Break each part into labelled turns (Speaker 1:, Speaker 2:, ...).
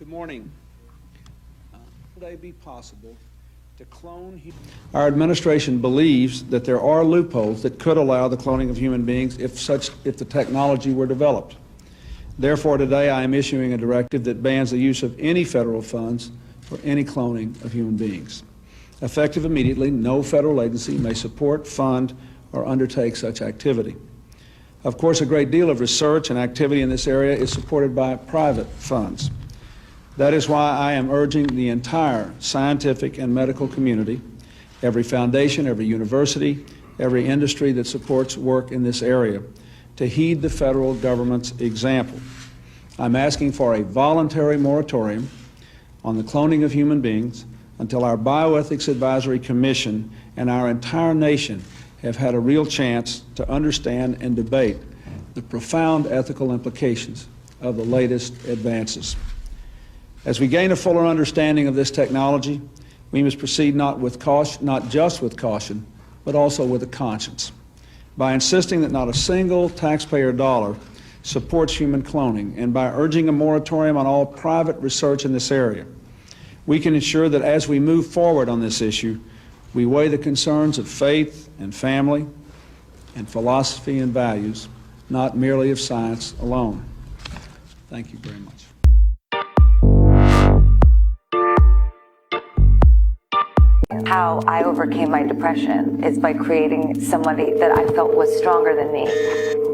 Speaker 1: Good morning. Would it be possible to clone? Our administration believes that there are loopholes that could allow the cloning of human beings if the technology were developed. Therefore, today I am issuing a directive that bans the use of any federal funds for any cloning of human beings. Effective immediately, no federal agency may support, fund, or undertake such activity. Of course, a great deal of research and activity in this area is supported by private funds. That is why I am urging the entire scientific and medical community, every foundation, every university, every industry that supports work in this area, to heed the federal government's example. I'm asking for a voluntary moratorium on the cloning of human beings until our Bioethics Advisory Commission and our entire nation have had a real chance to understand and debate the profound ethical implications of the latest advances. As we gain a fuller understanding of this technology, we must proceed not just with caution, but also with a conscience. By insisting that not a single taxpayer dollar supports human cloning, and by urging a moratorium on all private research in this area, we can ensure that as we move forward on this issue, we weigh the concerns of faith and family and philosophy and values, not merely of science alone. Thank you very much.
Speaker 2: How I overcame my depression is by creating somebody that I felt was stronger than me.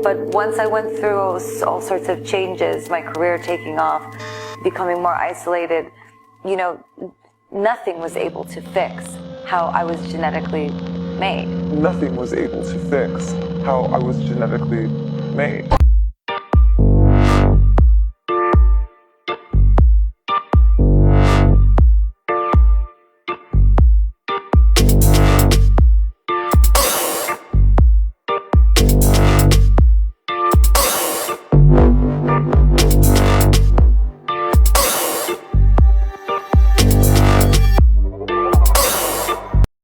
Speaker 2: But once I went through all sorts of changes, my career taking off, becoming more isolated, you know, nothing was able to fix how I was genetically made.
Speaker 3: Nothing was able to fix how I was genetically made.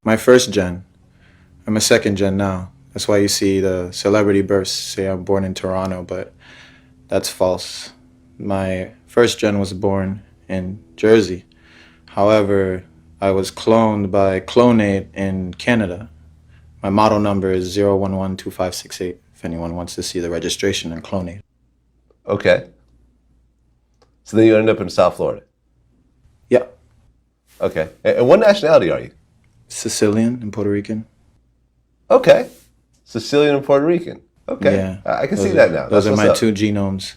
Speaker 4: My first gen. I'm a second gen now. That's why you see the celebrity bursts say I'm born in Toronto, but that's false. My first gen was born in Jersey. However, I was cloned by Clonate in Canada. My model number is 0112568, if anyone wants to see the registration in Clonate.
Speaker 5: Okay. So then you ended up in South Florida?
Speaker 4: Yeah.
Speaker 5: Okay. And what nationality are you?
Speaker 4: Sicilian and Puerto Rican.
Speaker 5: Okay. Sicilian and Puerto Rican. Okay.
Speaker 4: Yeah.
Speaker 5: I can see that now.
Speaker 4: Those are my
Speaker 5: up.
Speaker 4: two genomes.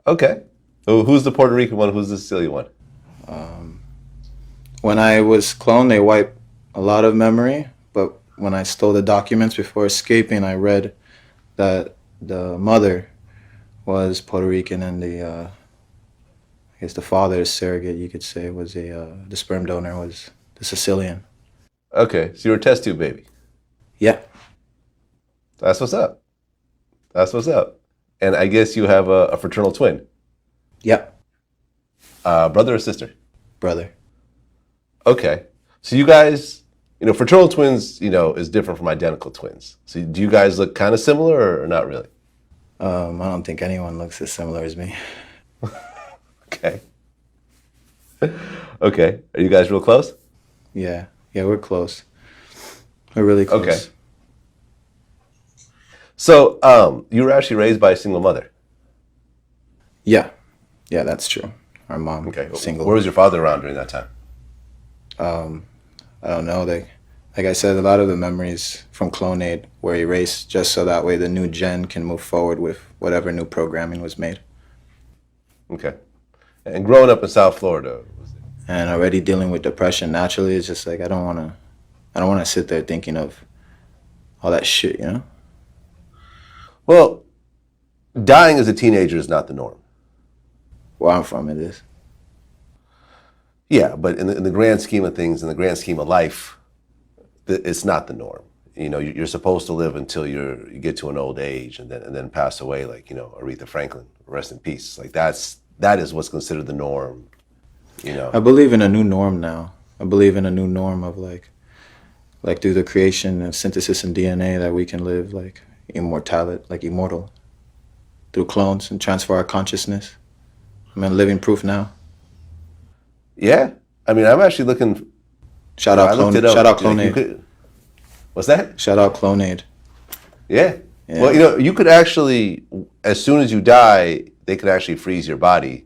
Speaker 5: Okay. So who's the Puerto Rican one? Who's the Sicilian one?
Speaker 4: When I was cloned, they wiped a lot of memory, but when I stole the documents before escaping, I read that the mother was Puerto Rican and I guess the father's surrogate, you could say, was the sperm donor was the Sicilian.
Speaker 5: Okay, so you were a test tube baby.
Speaker 4: Yeah.
Speaker 5: That's what's up. That's what's up. And I guess you have a fraternal twin.
Speaker 4: Yep.
Speaker 5: Brother or sister?
Speaker 4: Brother.
Speaker 5: Okay. So you guys, fraternal twins, is different from identical twins. So do you guys look kind of similar or not really?
Speaker 4: I don't think anyone looks as similar as me.
Speaker 5: Okay. Okay. Are you guys real close?
Speaker 4: Yeah, we're close. We're really close.
Speaker 5: Okay. So, you were actually raised by a single mother?
Speaker 4: Yeah, that's true. Our mom,
Speaker 5: okay.
Speaker 4: Single.
Speaker 5: Where was your father around during that time?
Speaker 4: I don't know. Like I said, a lot of the memories from Clonate were erased just so that way the new gen can move forward with whatever new programming was made.
Speaker 5: Okay. And growing up in South Florida,
Speaker 4: and already dealing with depression naturally, it's just like I don't want to sit there thinking of all that shit,
Speaker 5: Well, dying as a teenager is not the norm.
Speaker 4: Where I'm from, it is.
Speaker 5: Yeah, but in the grand scheme of things, in the grand scheme of life, it's not the norm. You're supposed to live until you get to an old age and then pass away, like Aretha Franklin, rest in peace. Like that is what's considered the norm.
Speaker 4: I believe in a new norm now. I believe in a new norm of like through the creation and synthesis in DNA that we can live like immortal through clones and transfer our consciousness. I'm in living proof now.
Speaker 5: Yeah, I mean, I'm actually looking.
Speaker 4: Shout out Clonade. Shout out Clonade.
Speaker 5: What's that?
Speaker 4: Shout out Clonade.
Speaker 5: Yeah.
Speaker 4: Yeah.
Speaker 5: Well, you know, you could actually, as soon as you die, they could actually freeze your body.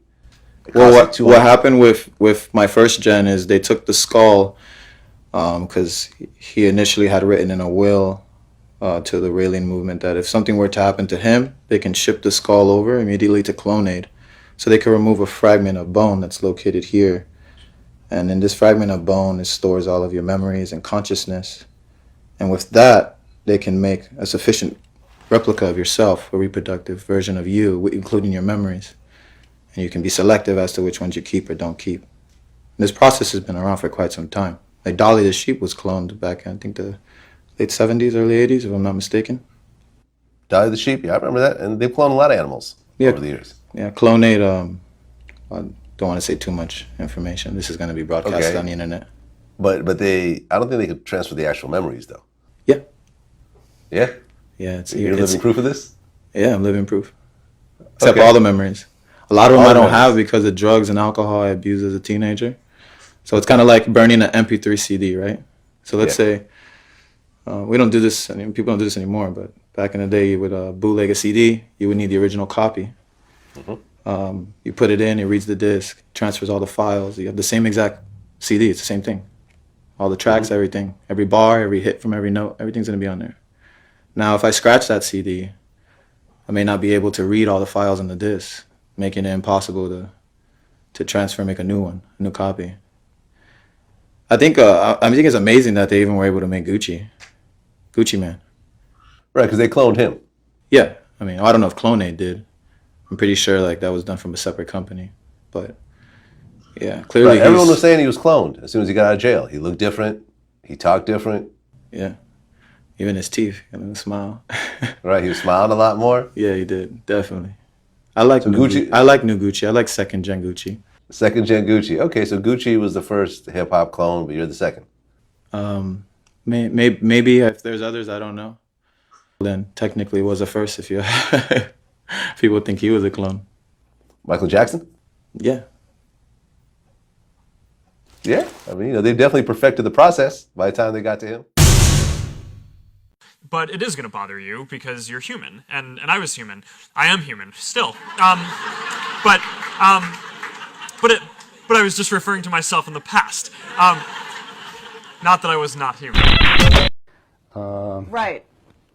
Speaker 4: Well, what happened with my first gen is they took the skull, because he initially had written in a will to the Raelian movement that if something were to happen to him, they can ship the skull over immediately to Clonade. So they can remove a fragment of bone that's located here. And in this fragment of bone, it stores all of your memories and consciousness. And with that, they can make a sufficient replica of yourself, a reproductive version of you, including your memories. And you can be selective as to which ones you keep or don't keep. And this process has been around for quite some time. Like Dolly the sheep was cloned back in, I think, the late 70s, early 80s, if I'm not mistaken.
Speaker 5: Dolly the sheep, yeah, I remember that. And they've cloned a lot of animals over the years.
Speaker 4: Yeah, Clonade, I don't want to say too much information. This is going to be broadcast on the internet.
Speaker 5: But I don't think they could transfer the actual memories, though.
Speaker 4: Yeah.
Speaker 5: Yeah?
Speaker 4: Yeah.
Speaker 5: You're living proof of this?
Speaker 4: Yeah, I'm living proof. Except for all the memories. A lot of them I don't have because of drugs and alcohol I abused as a teenager. So it's kind of like burning an MP3 CD, right? So let's say, we don't do this, people don't do this anymore, but back in the day, you would bootleg a CD, you would need the original copy. You put it in, it reads the disc, transfers all the files. You have the same exact CD, it's the same thing. All the tracks, everything, every bar, every hit from every note, everything's going to be on there. Now, if I scratch that CD, I may not be able to read all the files on the disc, making it impossible to transfer, make a new one, a new copy. I think it's amazing that they even were able to make Gucci Man.
Speaker 5: Right, because they cloned him.
Speaker 4: Yeah, I mean, I don't know if Clonade did. I'm pretty sure like that was done from a separate company, but yeah, clearly.
Speaker 5: Right, everyone was saying he was cloned as soon as he got out of jail. He looked different. He talked different.
Speaker 4: Yeah, even his teeth, smile.
Speaker 5: Right, he was smiling a lot more.
Speaker 4: Yeah, he did, definitely. I like Gucci. I like new Gucci. I like second gen Gucci.
Speaker 5: Second gen Gucci. Okay, so Gucci was the first hip hop clone, but you're the second.
Speaker 4: Maybe if there's others, I don't know. Then technically was the first if you people think he was a clone.
Speaker 5: Michael Jackson?
Speaker 4: Yeah.
Speaker 5: Yeah, I mean, they definitely perfected the process by the time they got to him.
Speaker 6: But it is going to bother you because you're human, and I was human. I am human still. But I was just referring to myself in the past. Not that I was not human.
Speaker 7: Right.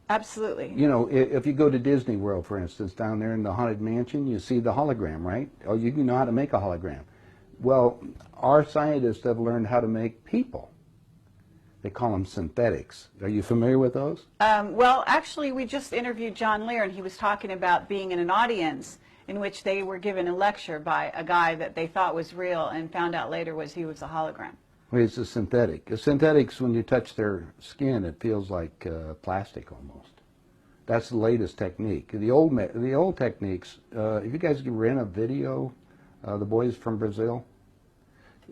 Speaker 7: Absolutely.
Speaker 8: You know, if you go to Disney World, for instance, down there in the Haunted Mansion, you see the hologram, right? Oh, you know how to make a hologram. Well, our scientists have learned how to make people. They call them synthetics. Are you familiar with those?
Speaker 7: Well, actually, we just interviewed John Lear, and he was talking about being in an audience in which they were given a lecture by a guy that they thought was real and found out later he was a hologram.
Speaker 8: Well, it's a synthetic. A synthetics, when you touch their skin, it feels like plastic almost. That's the latest technique. The old techniques, if you guys can rent a video, the boys from Brazil,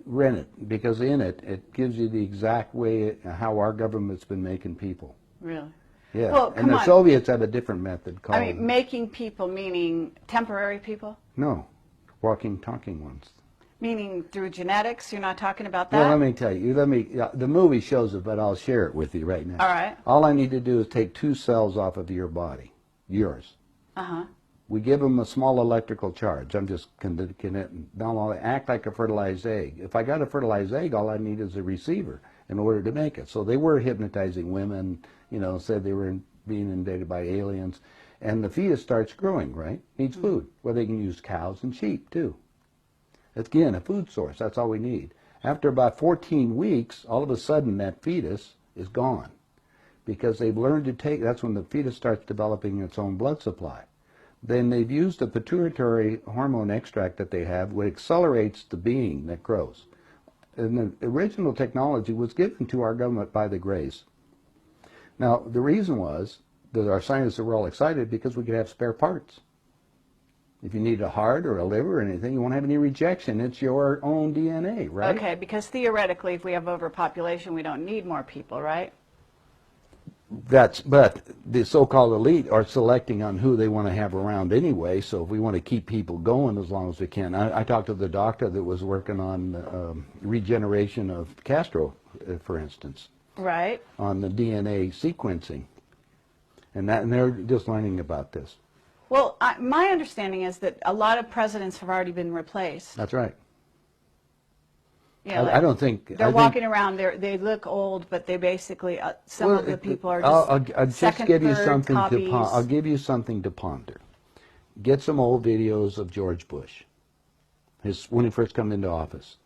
Speaker 8: rent it, because in it, it gives you the exact way how our government's been making people.
Speaker 7: Really?
Speaker 8: Yeah,
Speaker 7: well,
Speaker 8: and the Soviets had a different method called...
Speaker 7: I mean, making people meaning temporary people?
Speaker 8: No, walking, talking ones.
Speaker 7: Meaning through genetics? You're not talking about that?
Speaker 8: Well, let me tell you. The movie shows it, but I'll share it with you right now.
Speaker 7: All right.
Speaker 8: All I need to do is take 2 cells off of your body, yours.
Speaker 7: Uh-huh.
Speaker 8: We give them a small electrical charge. I'm just now I act like a fertilized egg. If I got a fertilized egg, all I need is a receiver in order to make it. So they were hypnotizing women, said they were being invaded by aliens. And the fetus starts growing, right? Needs food. Well, they can use cows and sheep, too. Again, a food source. That's all we need. After about 14 weeks, all of a sudden that fetus is gone because they've learned to take, that's when the fetus starts developing its own blood supply. Then they've used a pituitary hormone extract that they have, which accelerates the being that grows. And the original technology was given to our government by the Greys. Now, the reason was that our scientists were all excited because we could have spare parts. If you need a heart or a liver or anything, you won't have any rejection. It's your own DNA, right?
Speaker 7: Okay, because theoretically, if we have overpopulation, we don't need more people, right?
Speaker 8: But the so-called elite are selecting on who they want to have around anyway, so if we want to keep people going as long as we can. I talked to the doctor that was working on regeneration of Castro, for instance.
Speaker 7: Right.
Speaker 8: On the DNA sequencing. And they're just learning about this.
Speaker 7: Well, my understanding is that a lot of presidents have already been replaced.
Speaker 8: That's right.
Speaker 7: Yeah,
Speaker 8: I don't think...
Speaker 7: They're walking around, they look old, but they basically, some of the people are just
Speaker 8: I'll just
Speaker 7: second,
Speaker 8: give you
Speaker 7: third
Speaker 8: something
Speaker 7: copies.
Speaker 8: I'll give you something to ponder. Get some old videos of George Bush, when he first came into office.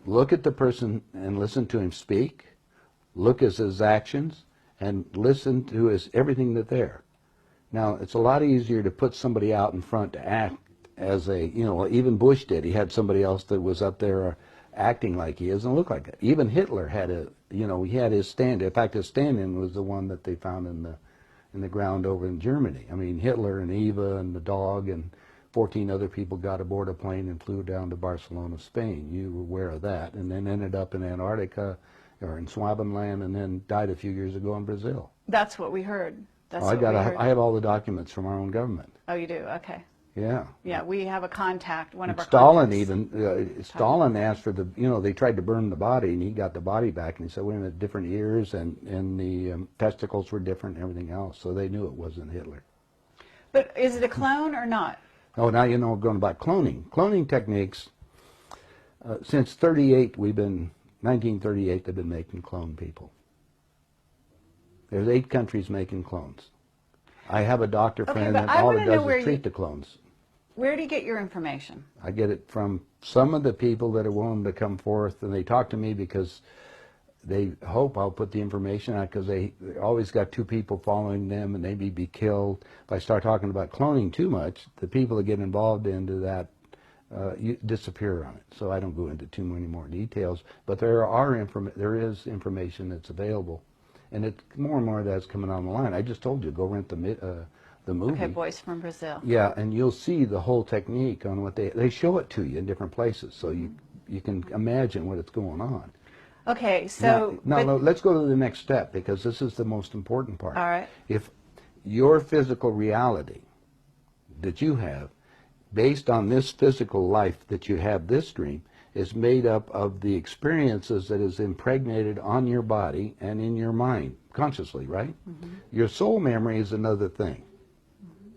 Speaker 8: Look at the person and listen to him speak. Look at his actions and listen to everything that's there. Now, it's a lot easier to put somebody out in front to act as even Bush did. He had somebody else that was up there acting like he is and look like it. Even Hitler had he had his stand. In fact, his stand-in was the one that they found in the ground over in Germany. I mean, Hitler and Eva and the dog and 14 other people got aboard a plane and flew down to Barcelona, Spain. You were aware of that, and then ended up in Antarctica or in Swabenland, and then died a few years ago in Brazil.
Speaker 7: That's what we heard.
Speaker 8: I have all the documents from our own government.
Speaker 7: Oh, you do? Okay.
Speaker 8: Yeah.
Speaker 7: Yeah, we have a contact, one of our
Speaker 8: Stalin
Speaker 7: contacts.
Speaker 8: Stalin asked for they tried to burn the body, and he got the body back, and he said, wait a minute, different ears, and the testicles were different and everything else, so they knew it wasn't Hitler.
Speaker 7: But is it a clone or not?
Speaker 8: Oh, now you know we're going about cloning. Cloning techniques, since 1938, they've been making clone people. There's 8 countries making clones. I have a doctor friend that all it does is treat the clones.
Speaker 7: Where do you get your information?
Speaker 8: I get it from some of the people that are willing to come forth, and they talk to me because they hope I'll put the information out, because they always got 2 people following them, and they may be killed. If I start talking about cloning too much, the people that get involved into that disappear on it. So I don't go into too many more details, but there is information that's available. And it's more and more that's coming on the line. I just told you, go rent the movie.
Speaker 7: Okay, Boys from Brazil.
Speaker 8: Yeah, and you'll see the whole technique on what they show it to you in different places, so you can imagine what it's going on.
Speaker 7: Okay, so...
Speaker 8: Now, let's go to the next step, because this is the most important part.
Speaker 7: All right.
Speaker 8: If your physical reality that you have, based on this physical life that you have, this dream, is made up of the experiences that is impregnated on your body and in your mind, consciously, right? Mm-hmm. Your soul memory is another thing. Mm-hmm.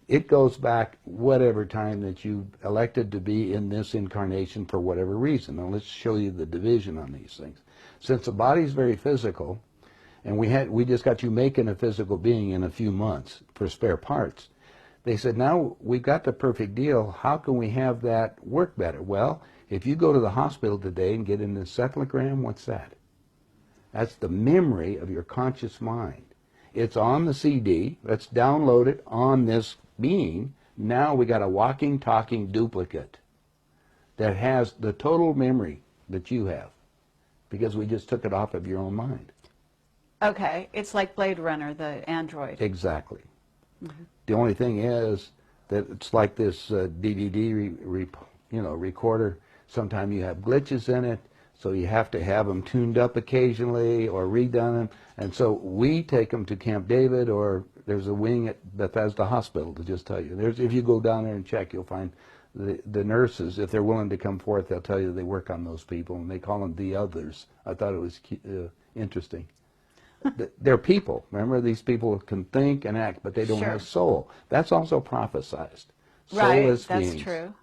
Speaker 8: It goes back whatever time that you elected to be in this incarnation for whatever reason. Now let's show you the division on these things. Since the body is very physical, and we just got you making a physical being in a few months for spare parts, they said, now we've got the perfect deal. How can we have that work better? Well, if you go to the hospital today and get an encephalogram, what's that? That's the memory of your conscious mind. It's on the CD. Let's download it on this being. Now we got a walking, talking duplicate that has the total memory that you have, because we just took it off of your own mind.
Speaker 7: Okay, it's like Blade Runner, the android.
Speaker 8: Exactly. Mm-hmm. The only thing is that it's like this DVD recorder. Sometimes you have glitches in it, so you have to have them tuned up occasionally or redone them. And so we take them to Camp David, or there's a wing at Bethesda Hospital, to just tell you. If you go down there and check, you'll find the nurses, if they're willing to come forth, they'll tell you they work on those people, and they call them the others. I thought it was interesting. They're people. Remember, these people can think and act, but they don't have soul. That's also prophesized. Soulless beings.
Speaker 7: That's true.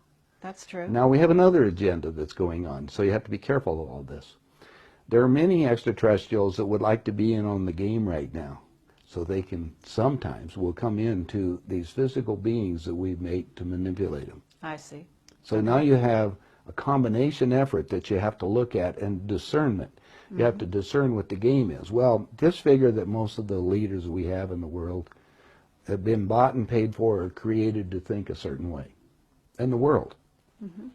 Speaker 7: That's true.
Speaker 8: Now we have another agenda that's going on, so you have to be careful of all this. There are many extraterrestrials that would like to be in on the game right now, so they can sometimes will come into these physical beings that we've made to manipulate them.
Speaker 7: I see.
Speaker 8: So now you have a combination effort that you have to look at, and discernment. You have to discern what the game is. Well, just figure that most of the leaders we have in the world have been bought and paid for or created to think a certain way in the world. Mm-hmm.